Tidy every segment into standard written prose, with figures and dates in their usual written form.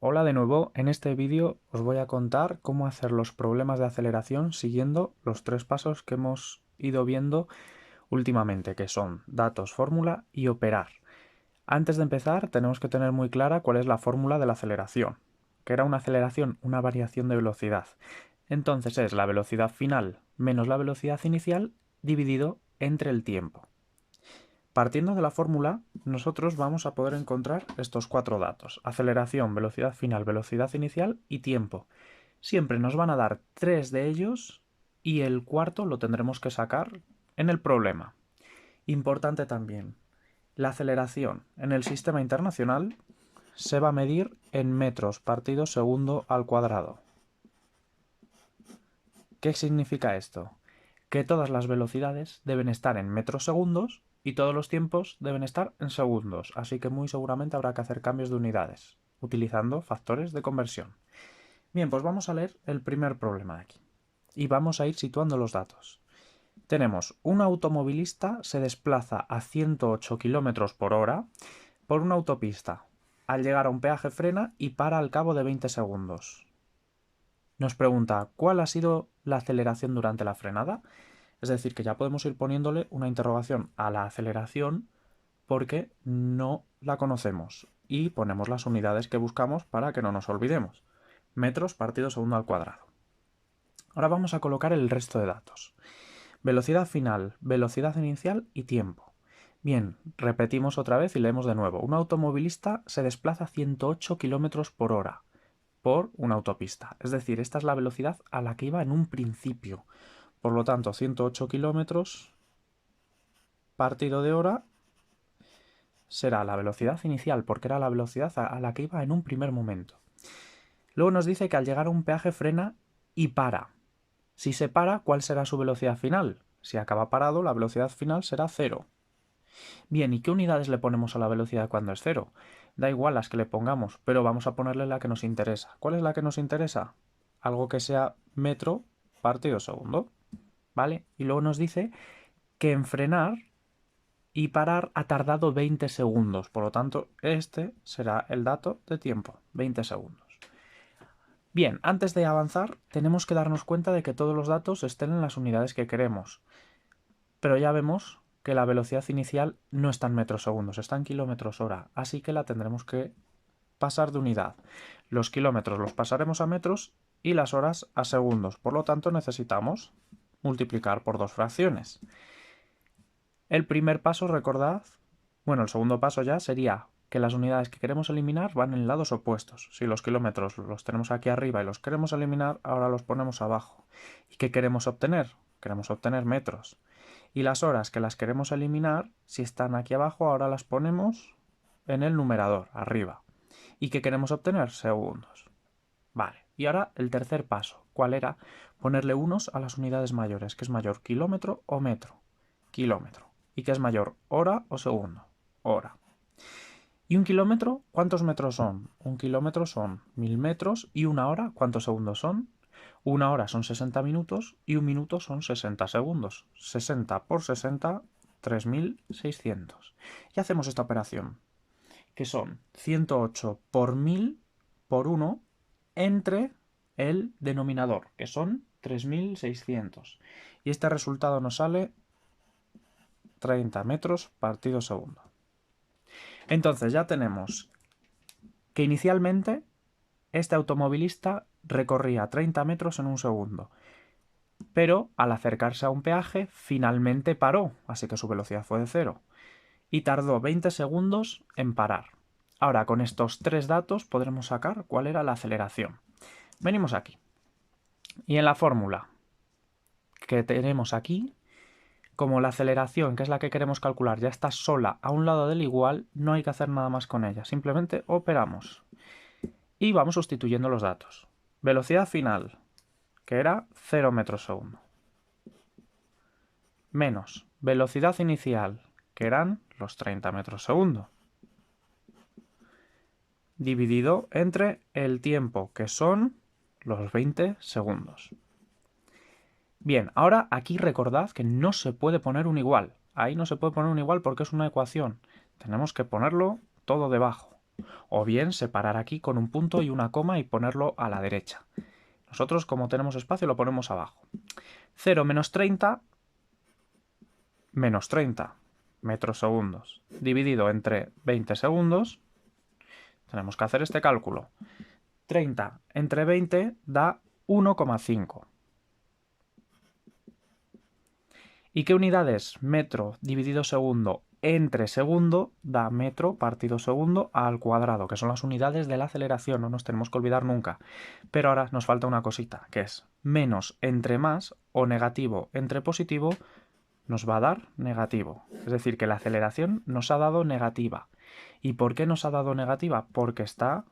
Hola de nuevo, en este vídeo os voy a contar cómo hacer los problemas de aceleración siguiendo los tres pasos que hemos ido viendo últimamente, que son datos, fórmula y operar. Antes de empezar tenemos que tener muy clara cuál es la fórmula de la aceleración, que era una aceleración, una variación de velocidad. Entonces es la velocidad final menos la velocidad inicial dividido entre el tiempo. Partiendo de la fórmula, nosotros vamos a poder encontrar estos cuatro datos: aceleración, velocidad final, velocidad inicial y tiempo. Siempre nos van a dar tres de ellos y el cuarto lo tendremos que sacar en el problema. Importante también, la aceleración en el sistema internacional se va a medir en metros partido segundo al cuadrado. ¿Qué significa esto? Que todas las velocidades deben estar en metros segundos y todos los tiempos deben estar en segundos, así que muy seguramente habrá que hacer cambios de unidades, utilizando factores de conversión. Bien, pues vamos a leer el primer problema de aquí y vamos a ir situando los datos. Tenemos: un automovilista se desplaza a 108 km por hora por una autopista. Al llegar a un peaje frena y para al cabo de 20 segundos. Nos pregunta cuál ha sido la aceleración durante la frenada. Es decir, que ya podemos ir poniéndole una interrogación a la aceleración porque no la conocemos y ponemos las unidades que buscamos para que no nos olvidemos. Metros partido segundo al cuadrado. Ahora vamos a colocar el resto de datos: velocidad final, velocidad inicial y tiempo. Bien, repetimos otra vez y leemos de nuevo. Un automovilista se desplaza a 108 km por hora por una autopista. Es decir, esta es la velocidad a la que iba en un principio. Por lo tanto, 108 kilómetros partido de hora será la velocidad inicial, porque era la velocidad a la que iba en un primer momento. Luego nos dice que al llegar a un peaje frena y para. Si se para, ¿cuál será su velocidad final? Si acaba parado, la velocidad final será cero. Bien, ¿y qué unidades le ponemos a la velocidad cuando es cero? Da igual las que le pongamos, pero vamos a ponerle la que nos interesa. ¿Cuál es la que nos interesa? Algo que sea metro partido segundo, ¿vale? Y luego nos dice que en frenar y parar ha tardado 20 segundos. Por lo tanto, este será el dato de tiempo, 20 segundos. Bien, antes de avanzar, tenemos que darnos cuenta de que todos los datos estén en las unidades que queremos. Pero ya vemos que la velocidad inicial no está en metros segundos, está en kilómetros hora, así que la tendremos que pasar de unidad. Los kilómetros los pasaremos a metros y las horas a segundos. Por lo tanto, necesitamos multiplicar por dos fracciones. El primer paso, recordad, bueno, el segundo paso ya sería que las unidades que queremos eliminar van en lados opuestos. Si los kilómetros los tenemos aquí arriba y los queremos eliminar, ahora los ponemos abajo. ¿Y qué queremos obtener? Queremos obtener metros. Y las horas que las queremos eliminar, si están aquí abajo, ahora las ponemos en el numerador, arriba. ¿Y qué queremos obtener? Segundos. Vale. Y ahora el tercer paso. ¿Cuál era? Ponerle unos a las unidades mayores. ¿Qué es mayor, kilómetro o metro? Kilómetro. ¿Y qué es mayor, hora o segundo? Hora. ¿Y un kilómetro? ¿Cuántos metros son? Un kilómetro son 1000 metros. ¿Y una hora? ¿Cuántos segundos son? Una hora son 60 minutos y un minuto son 60 segundos. 60 por 60, 3600. Y hacemos esta operación, que son 108 por 1000 por 1 entre el denominador, que son 3600. Y este resultado nos sale 30 metros partido segundo. Entonces ya tenemos que inicialmente este automovilista recorría 30 metros en un segundo, pero al acercarse a un peaje finalmente paró, así que su velocidad fue de cero, y tardó 20 segundos en parar. Ahora, con estos tres datos podremos sacar cuál era la aceleración. Venimos aquí, y en la fórmula que tenemos aquí, como la aceleración, que es la que queremos calcular, ya está sola a un lado del igual, no hay que hacer nada más con ella, simplemente operamos. Y vamos sustituyendo los datos. Velocidad final, que era 0 metros segundo, menos velocidad inicial, que eran los 30 metros segundo, dividido entre el tiempo, que son los 20 segundos. Bien, ahora aquí recordad que no se puede poner un igual. Ahí no se puede poner un igual porque es una ecuación. Tenemos que ponerlo todo debajo. O bien separar aquí con un punto y una coma y ponerlo a la derecha. Nosotros, como tenemos espacio, lo ponemos abajo. 0 menos 30, menos 30 metros segundos, dividido entre 20 segundos. Tenemos que hacer este cálculo. 30 entre 20 da 1,5. ¿Y qué unidad es? Metro dividido segundo entre segundo da metro partido segundo al cuadrado, que son las unidades de la aceleración, no nos tenemos que olvidar nunca. Pero ahora nos falta una cosita, que es menos entre más o negativo entre positivo nos va a dar negativo. Es decir, que la aceleración nos ha dado negativa. ¿Y por qué nos ha dado negativa? Porque está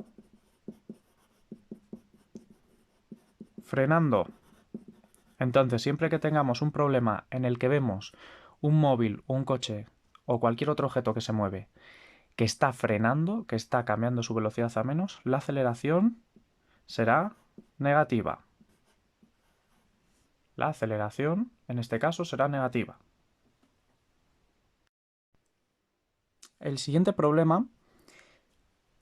frenando. Entonces, siempre que tengamos un problema en el que vemos un móvil, un coche o cualquier otro objeto que se mueve, que está frenando, que está cambiando su velocidad a menos, la aceleración será negativa. La aceleración, en este caso, será negativa. El siguiente problema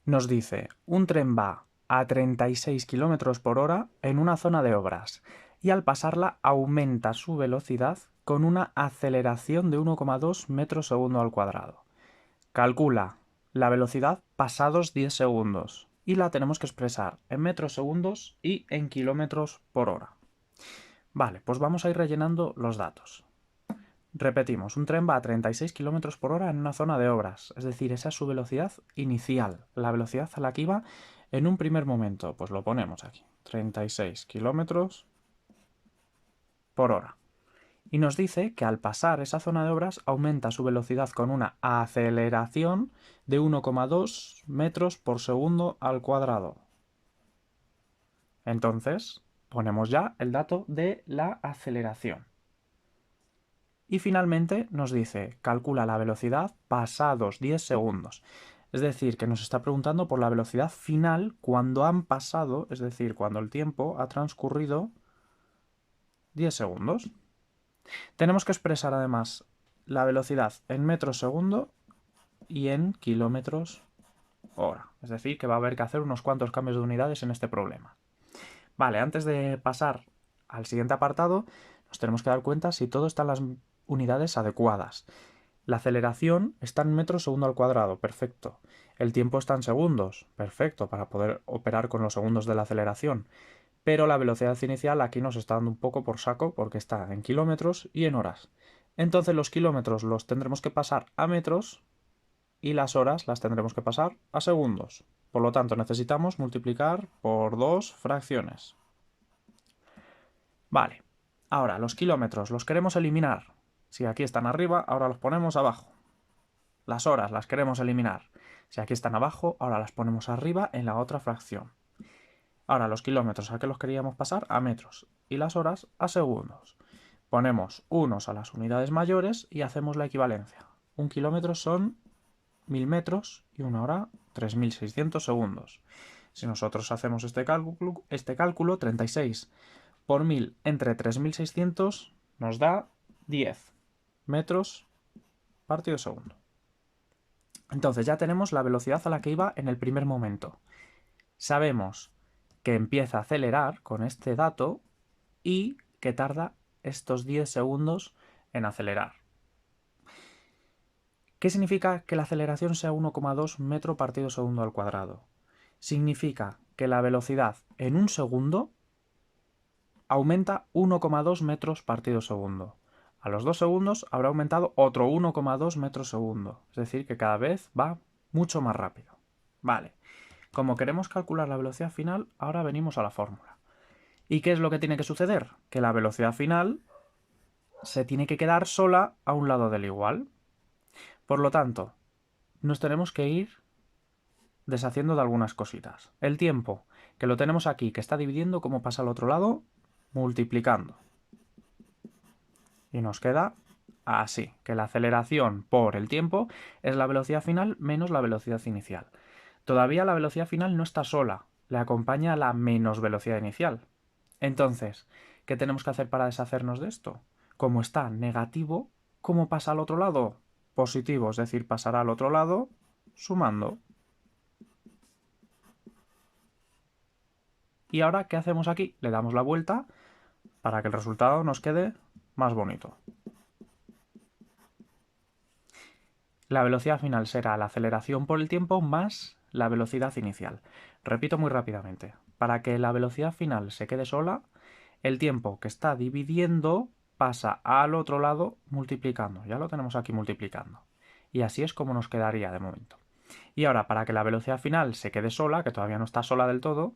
nos dice, un tren va a 36 km por hora en una zona de obras y al pasarla aumenta su velocidad con una aceleración de 1,2 metros segundo al cuadrado. Calcula la velocidad pasados 10 segundos y la tenemos que expresar en metros segundos y en kilómetros por hora. Vale, pues vamos a ir rellenando los datos. Repetimos, un tren va a 36 km por hora en una zona de obras, es decir, esa es su velocidad inicial, la velocidad a la que iba en un primer momento. Pues lo ponemos aquí, 36 km por hora. Y nos dice que al pasar esa zona de obras aumenta su velocidad con una aceleración de 1,2 metros por segundo al cuadrado. Entonces, ponemos ya el dato de la aceleración. Y finalmente nos dice, calcula la velocidad pasados 10 segundos. Es decir, que nos está preguntando por la velocidad final cuando han pasado, es decir, cuando el tiempo ha transcurrido 10 segundos. Tenemos que expresar además la velocidad en metros segundo y en kilómetros hora. Es decir, que va a haber que hacer unos cuantos cambios de unidades en este problema. Vale, antes de pasar al siguiente apartado, nos tenemos que dar cuenta si todo está en las unidades adecuadas. La aceleración está en metros segundo al cuadrado, perfecto. El tiempo está en segundos, perfecto, para poder operar con los segundos de la aceleración. Pero la velocidad inicial aquí nos está dando un poco por saco porque está en kilómetros y en horas. Entonces los kilómetros los tendremos que pasar a metros y las horas las tendremos que pasar a segundos. Por lo tanto, necesitamos multiplicar por dos fracciones. Vale, ahora los kilómetros los queremos eliminar. Si aquí están arriba, ahora los ponemos abajo. Las horas las queremos eliminar. Si aquí están abajo, ahora las ponemos arriba en la otra fracción. Ahora los kilómetros, ¿a qué los queríamos pasar? A metros. Y las horas a segundos. Ponemos unos a las unidades mayores y hacemos la equivalencia. Un kilómetro son 1000 metros y una hora 3600 segundos. Si nosotros hacemos este cálculo 36 por 1000 entre 3600 nos da 10 metros partido segundo. Entonces ya tenemos la velocidad a la que iba en el primer momento. Sabemos que empieza a acelerar con este dato y que tarda estos 10 segundos en acelerar. ¿Qué significa que la aceleración sea 1,2 metro partido segundo al cuadrado? Significa que la velocidad en un segundo aumenta 1,2 metros partido segundo. A los 2 segundos habrá aumentado otro 1,2 metros segundo. Es decir, que cada vez va mucho más rápido. Vale. Como queremos calcular la velocidad final, ahora venimos a la fórmula. ¿Y qué es lo que tiene que suceder? Que la velocidad final se tiene que quedar sola a un lado del igual. Por lo tanto, nos tenemos que ir deshaciendo de algunas cositas. El tiempo, que lo tenemos aquí, que está dividiendo, ¿cómo pasa al otro lado? Multiplicando. Y nos queda así, que la aceleración por el tiempo es la velocidad final menos la velocidad inicial. Todavía la velocidad final no está sola, le acompaña la menos velocidad inicial. Entonces, ¿qué tenemos que hacer para deshacernos de esto? Como está negativo, ¿cómo pasa al otro lado? Positivo, es decir, pasará al otro lado sumando. Y ahora, ¿qué hacemos aquí? Le damos la vuelta para que el resultado nos quede más bonito. La velocidad final será la aceleración por el tiempo más la velocidad inicial. Repito muy rápidamente. Para que la velocidad final se quede sola, el tiempo que está dividiendo pasa al otro lado multiplicando. Ya lo tenemos aquí multiplicando. Y así es como nos quedaría de momento. Y ahora, para que la velocidad final se quede sola, que todavía no está sola del todo,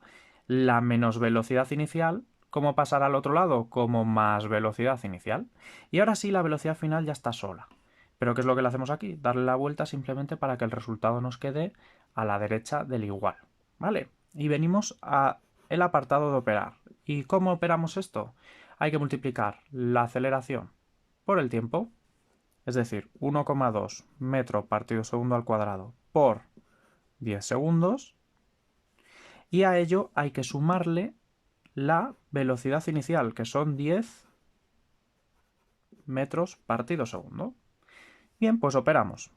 la menos velocidad inicial, ¿cómo pasará al otro lado? Como más velocidad inicial. Y ahora sí, la velocidad final ya está sola. Pero ¿qué es lo que le hacemos aquí? Darle la vuelta simplemente para que el resultado nos quede a la derecha del igual. ¿Vale? Y venimos a el apartado de operar. ¿Y cómo operamos esto? Hay que multiplicar la aceleración por el tiempo, es decir, 1,2 metro partido segundo al cuadrado por 10 segundos, y a ello hay que sumarle la velocidad inicial, que son 10 metros partido segundo. Bien, pues operamos.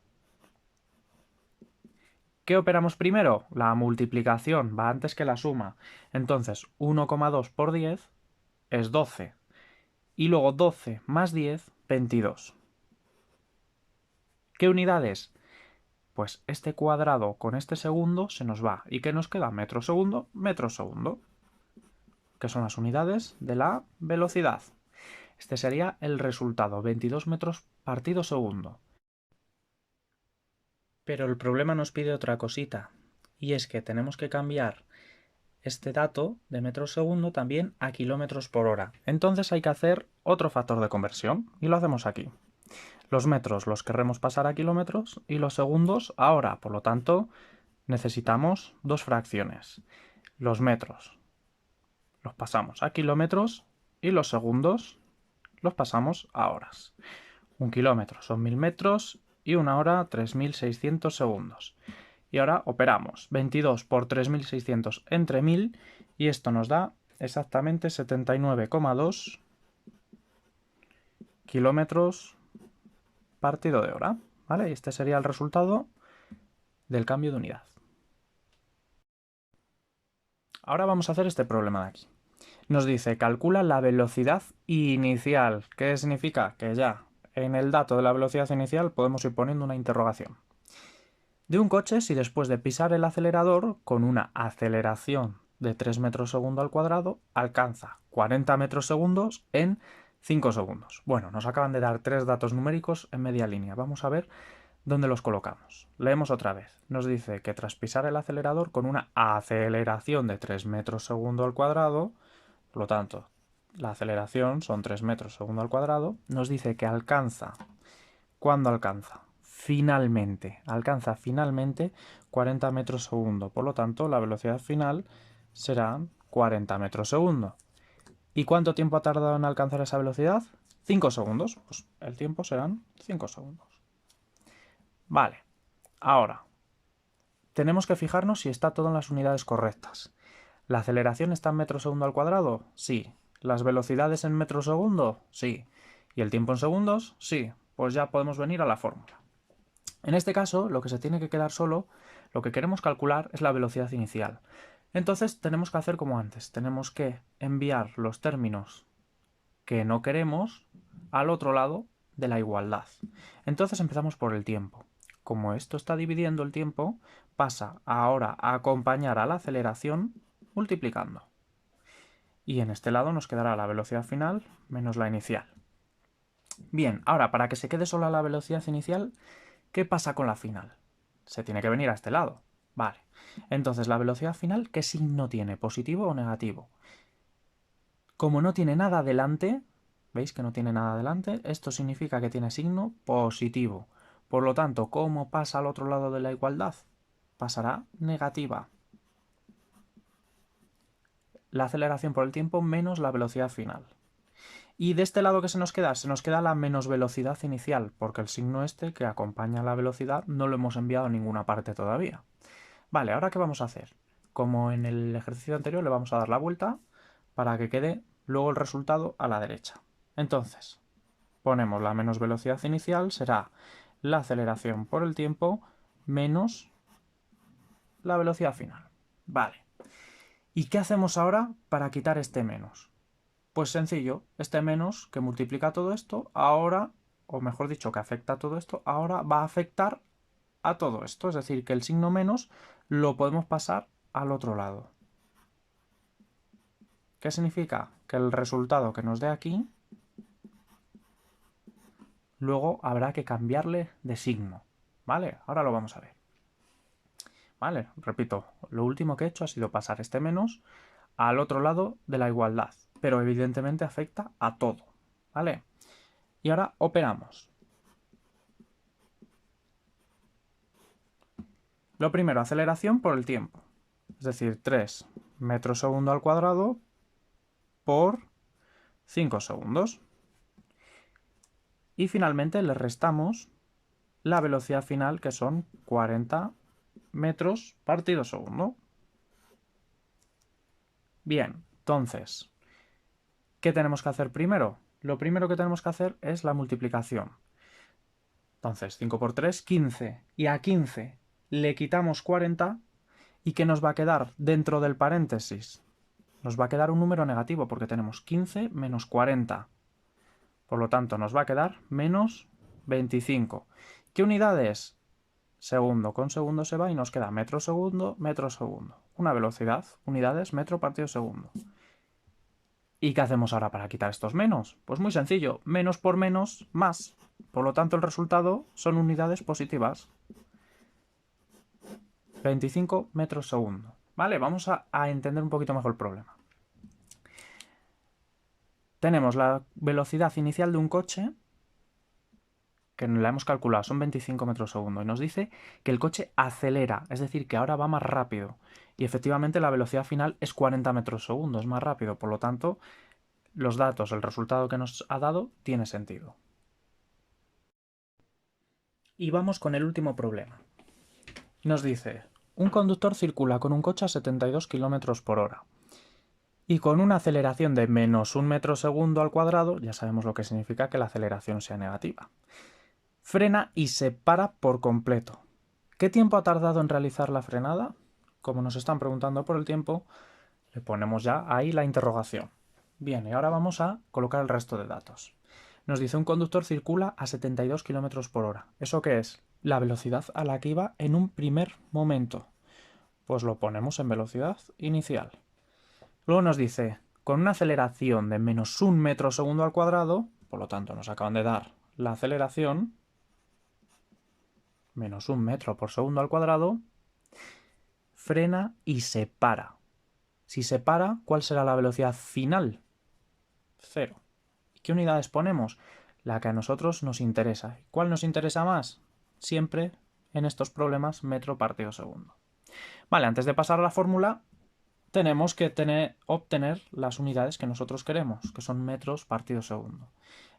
¿Qué operamos primero? La multiplicación va antes que la suma. Entonces, 1,2 por 10 es 12. Y luego 12 más 10, 22. ¿Qué unidades? Pues este cuadrado con este segundo se nos va. ¿Y qué nos queda? Metro segundo, que son las unidades de la velocidad. Este sería el resultado, 22 metros partido segundo. Pero el problema nos pide otra cosita, y es que tenemos que cambiar este dato de metros segundo también a kilómetros por hora. Entonces hay que hacer otro factor de conversión, y lo hacemos aquí. Los metros los querremos pasar a kilómetros y los segundos a hora, por lo tanto necesitamos dos fracciones. Los metros los pasamos a kilómetros y los segundos los pasamos a horas. Un kilómetro son 1000 metros y una hora 3600 segundos. Y ahora operamos 22 por 3600 entre 1000 y esto nos da exactamente 79,2 kilómetros partido de hora. ¿Vale? Y este sería el resultado del cambio de unidad. Ahora vamos a hacer este problema de aquí. Nos dice, calcula la velocidad inicial. ¿Qué significa? Que ya en el dato de la velocidad inicial podemos ir poniendo una interrogación. De un coche si después de pisar el acelerador con una aceleración de 3 metros segundo al cuadrado alcanza 40 metros segundos en 5 segundos. Bueno, nos acaban de dar tres datos numéricos en media línea. Vamos a ver dónde los colocamos. Leemos otra vez. Nos dice que tras pisar el acelerador con una aceleración de 3 metros segundo al cuadrado, por lo tanto, la aceleración son 3 metros segundo al cuadrado, nos dice que alcanza. ¿Cuándo alcanza? Finalmente. Alcanza finalmente 40 metros segundo. Por lo tanto, la velocidad final será 40 metros segundo. ¿Y cuánto tiempo ha tardado en alcanzar esa velocidad? 5 segundos. Pues el tiempo serán 5 segundos. Vale. Ahora, tenemos que fijarnos si está todo en las unidades correctas. ¿La aceleración está en metros segundo al cuadrado? Sí. ¿Las velocidades en metros segundo? Sí. ¿Y el tiempo en segundos? Sí. Pues ya podemos venir a la fórmula. En este caso, lo que se tiene que quedar solo, lo que queremos calcular es la velocidad inicial. Entonces tenemos que hacer como antes. Tenemos que enviar los términos que no queremos al otro lado de la igualdad. Entonces empezamos por el tiempo. Como esto está dividiendo el tiempo, pasa ahora a acompañar a la aceleración multiplicando. Y en este lado nos quedará la velocidad final menos la inicial. Bien, ahora para que se quede sola la velocidad inicial, ¿qué pasa con la final? Se tiene que venir a este lado. Vale. Entonces, la velocidad final, ¿qué signo tiene? ¿Positivo o negativo? Como no tiene nada delante, ¿veis que no tiene nada delante? Esto significa que tiene signo positivo. Por lo tanto, ¿cómo pasa al otro lado de la igualdad? Pasará negativa. La aceleración por el tiempo menos la velocidad final. Y de este lado que se nos queda la menos velocidad inicial, porque el signo este que acompaña a la velocidad no lo hemos enviado a ninguna parte todavía. Vale, ¿ahora qué vamos a hacer? Como en el ejercicio anterior le vamos a dar la vuelta para que quede luego el resultado a la derecha. Entonces, ponemos la menos velocidad inicial, será la aceleración por el tiempo menos la velocidad final. Vale. ¿Y qué hacemos ahora para quitar este menos? Pues sencillo, este menos que multiplica todo esto, ahora, o mejor dicho, que afecta a todo esto, ahora va a afectar a todo esto. Es decir, que el signo menos lo podemos pasar al otro lado. ¿Qué significa? Que el resultado que nos dé aquí, luego habrá que cambiarle de signo. ¿Vale? Ahora lo vamos a ver. ¿Vale? Repito, lo último que he hecho ha sido pasar este menos al otro lado de la igualdad, pero evidentemente afecta a todo. ¿Vale? Y ahora operamos. Lo primero, aceleración por el tiempo. Es decir, 3 metros segundo al cuadrado por 5 segundos. Y finalmente le restamos la velocidad final, que son 40 metros partido segundo. Bien, entonces, ¿qué tenemos que hacer primero? Lo primero que tenemos que hacer es la multiplicación. Entonces, 5 por 3, 15. Y a 15 le quitamos 40. ¿Y qué nos va a quedar dentro del paréntesis? Nos va a quedar un número negativo porque tenemos 15 menos 40. Por lo tanto, nos va a quedar menos 25. ¿Qué unidad es? Segundo con segundo se va y nos queda metro segundo, metro segundo. Una velocidad, unidades, metro partido segundo. ¿Y qué hacemos ahora para quitar estos menos? Pues muy sencillo, menos por menos, más. Por lo tanto, el resultado son unidades positivas. 25 metros segundo. Vale, vamos a entender un poquito mejor el problema. Tenemos la velocidad inicial de un coche, que la hemos calculado, son 25 metros segundo, y nos dice que el coche acelera, es decir, que ahora va más rápido. Y efectivamente la velocidad final es 40 metros segundo, es más rápido. Por lo tanto, los datos, el resultado que nos ha dado, tiene sentido. Y vamos con el último problema. Nos dice, un conductor circula con un coche a 72 km por hora. Y con una aceleración de menos 1 metro segundo al cuadrado, ya sabemos lo que significa que la aceleración sea negativa. Frena y se para por completo. ¿Qué tiempo ha tardado en realizar la frenada? Como nos están preguntando por el tiempo, le ponemos ya ahí la interrogación. Bien, y ahora vamos a colocar el resto de datos. Nos dice un conductor circula a 72 km por hora. ¿Eso qué es? La velocidad a la que iba en un primer momento. Pues lo ponemos en velocidad inicial. Luego nos dice, con una aceleración de menos 1 metro segundo al cuadrado, por lo tanto nos acaban de dar la aceleración, menos 1 metro por segundo al cuadrado, frena y se para. Si se para, ¿cuál será la velocidad final? 0. ¿Y qué unidades ponemos? La que a nosotros nos interesa. ¿Cuál nos interesa más? Siempre en estos problemas metro partido segundo. Vale, antes de pasar a la fórmula, tenemos que obtener las unidades que nosotros queremos, que son metros partido segundo.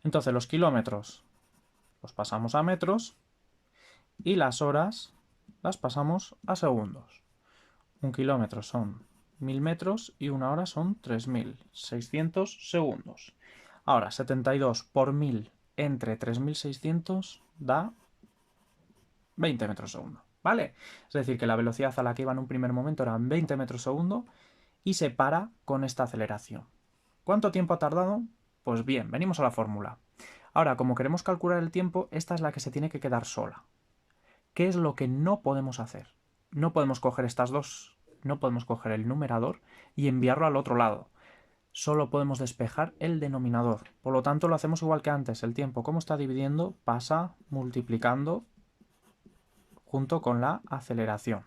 Entonces los kilómetros los pasamos a metros y las horas las pasamos a segundos. Un kilómetro son 1000 metros y una hora son 3600 segundos. Ahora, 72 por 1000 entre 3600 da 20 metros segundo. ¿Vale? Es decir, que la velocidad a la que iba en un primer momento era 20 metros segundo y se para con esta aceleración. ¿Cuánto tiempo ha tardado? Pues bien, venimos a la fórmula. Ahora, como queremos calcular el tiempo, esta es la que se tiene que quedar sola. ¿Qué es lo que no podemos hacer? No podemos coger estas dos, no podemos coger el numerador y enviarlo al otro lado. Solo podemos despejar el denominador. Por lo tanto, lo hacemos igual que antes. El tiempo, como está dividiendo, pasa multiplicando junto con la aceleración.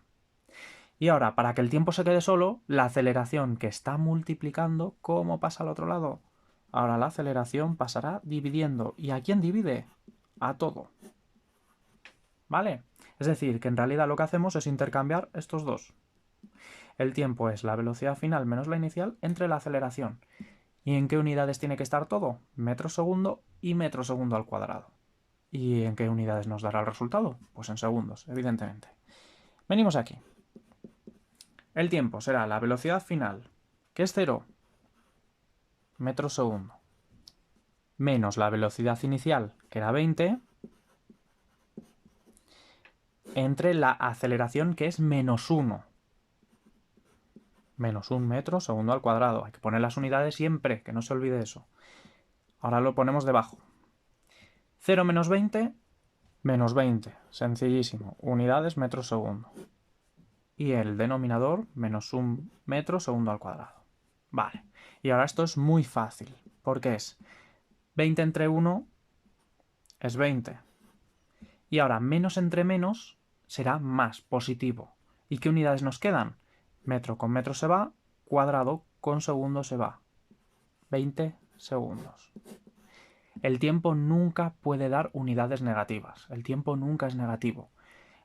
Y ahora, para que el tiempo se quede solo, la aceleración que está multiplicando, ¿cómo pasa al otro lado? Ahora la aceleración pasará dividiendo. ¿Y a quién divide? A todo. ¿Vale? Es decir, que en realidad lo que hacemos es intercambiar estos dos. El tiempo es la velocidad final menos la inicial entre la aceleración. ¿Y en qué unidades tiene que estar todo? Metro segundo y metro segundo al cuadrado. ¿Y en qué unidades nos dará el resultado? Pues en segundos, evidentemente. Venimos aquí. El tiempo será la velocidad final, que es 0, metro segundo, menos la velocidad inicial, que era 20, entre la aceleración, que es menos 1. menos 1 metro segundo al cuadrado. Hay que poner las unidades siempre, que no se olvide eso. Ahora lo ponemos debajo. 0 menos 20, menos 20. Sencillísimo. Unidades metro segundo. Y el denominador, menos 1 metro segundo al cuadrado. Vale. Y ahora esto es muy fácil, porque es 20 entre 1 es 20. Y ahora menos entre menos será más, positivo. ¿Y qué unidades nos quedan? Metro con metro se va, cuadrado con segundo se va. 20 segundos. El tiempo nunca puede dar unidades negativas. El tiempo nunca es negativo.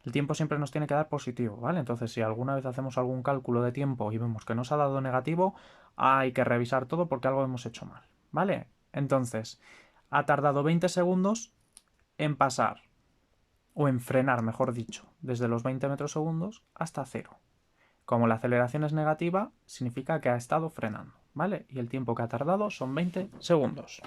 El tiempo siempre nos tiene que dar positivo, ¿vale? Entonces, si alguna vez hacemos algún cálculo de tiempo y vemos que nos ha dado negativo, hay que revisar todo porque algo hemos hecho mal, ¿vale? Entonces, ha tardado 20 segundos en pasar, o en frenar, mejor dicho, desde los 20 metros segundos hasta 0. Como la aceleración es negativa, significa que ha estado frenando, ¿vale? Y el tiempo que ha tardado son 20 segundos.